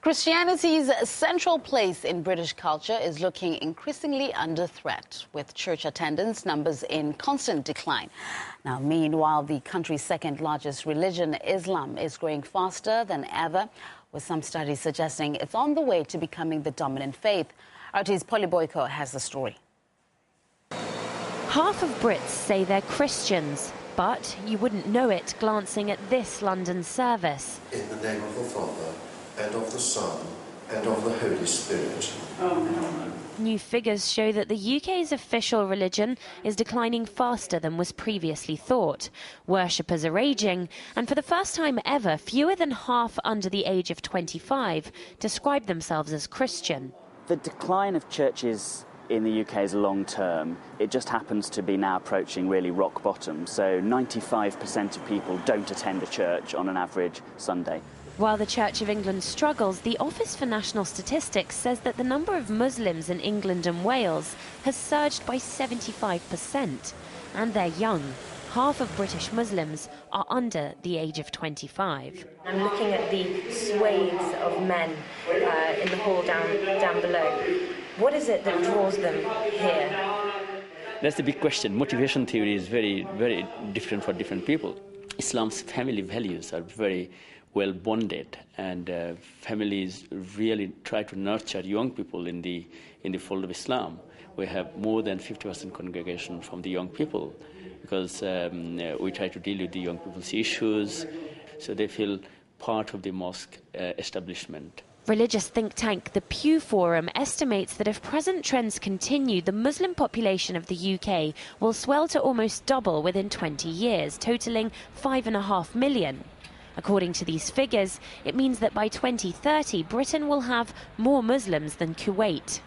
Christianity's central place in British culture is looking increasingly under threat, with church attendance numbers in constant decline. Now, meanwhile, the country's second largest religion, Islam, is growing faster than ever, with some studies suggesting it's on the way to becoming the dominant faith. RT's Polly Boyko has the story. Half of Brits say they're Christians, but you wouldn't know it glancing at this London service. In the name of the Father, and of the Son, and of the Holy Spirit. New figures show that the UK's official religion is declining faster than was previously thought. Worshippers are ageing, and for the first time ever, fewer than half under the age of 25 describe themselves as Christian. The decline of churches in the UK is long term. It just happens to be now approaching really rock bottom. So 95% of people don't attend a church on an average Sunday. While the Church of England struggles, the Office for National Statistics says that the number of Muslims in England and Wales has surged by 75%. And they're young. Half of British Muslims are under the age of 25. I'm looking at the swathes of men in the hall down below. What is it that draws them here? That's the big question. Motivation theory is very, very different for different people. Islam's family values are very well bonded, and families really try to nurture young people in the fold of Islam. We have more than 50% congregation from the young people, because we try to deal with the young people's issues, so they feel part of the mosque establishment. Religious think tank The Pew Forum estimates that if present trends continue, the Muslim population of the UK will swell to almost double within 20 years, totalling 5.5 million. According to these figures, it means that by 2030, Britain will have more Muslims than Kuwait.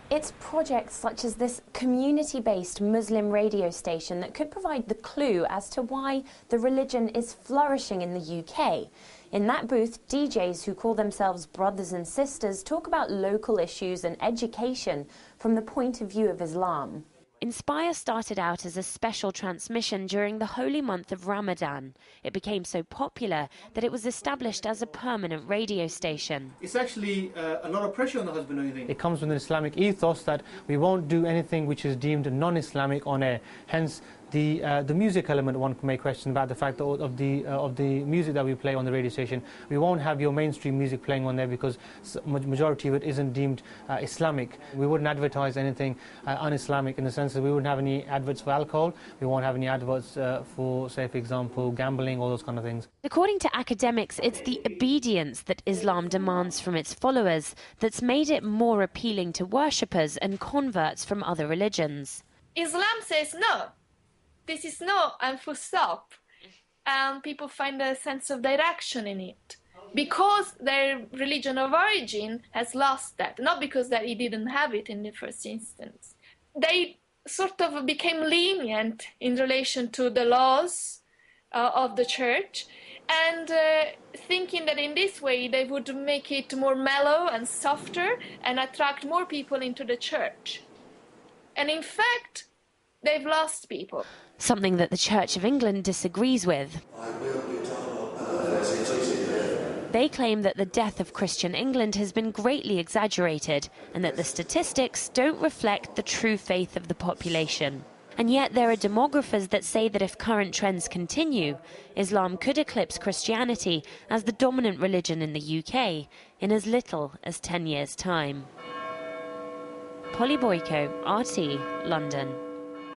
It's projects such as this community-based Muslim radio station that could provide the clue as to why the religion is flourishing in the UK. In that booth, DJs who call themselves brothers and sisters talk about local issues and education from the point of view of Islam. Inspire started out as a special transmission during the holy month of Ramadan. It became so popular that it was established as a permanent radio station. It's actually a lot of pressure on the husband, don't you think? It comes with an Islamic ethos that we won't do anything which is deemed non-Islamic on air. Hence, the music element, one may question about the fact that of the music that we play on the radio station. We won't have your mainstream music playing on there because majority of it isn't deemed Islamic. We wouldn't advertise anything un-Islamic in the sense that we wouldn't have any adverts for alcohol. We won't have any adverts for, say, for example, gambling, all those kind of things. According to academics, it's the obedience that Islam demands from its followers that's made it more appealing to worshippers and converts from other religions. Islam says no. This is no and full stop. And people find a sense of direction in it. Because their religion of origin has lost that, not because that it didn't have it in the first instance. They sort of became lenient in relation to the laws of the church, and thinking that in this way they would make it more mellow and softer and attract more people into the church. And in fact, they've lost people. Something that the Church of England disagrees with. They claim that the death of Christian England has been greatly exaggerated and that the statistics don't reflect the true faith of the population. And yet there are demographers that say that if current trends continue, Islam could eclipse Christianity as the dominant religion in the UK in as little as 10 years' time. Polly Boyko, RT, London.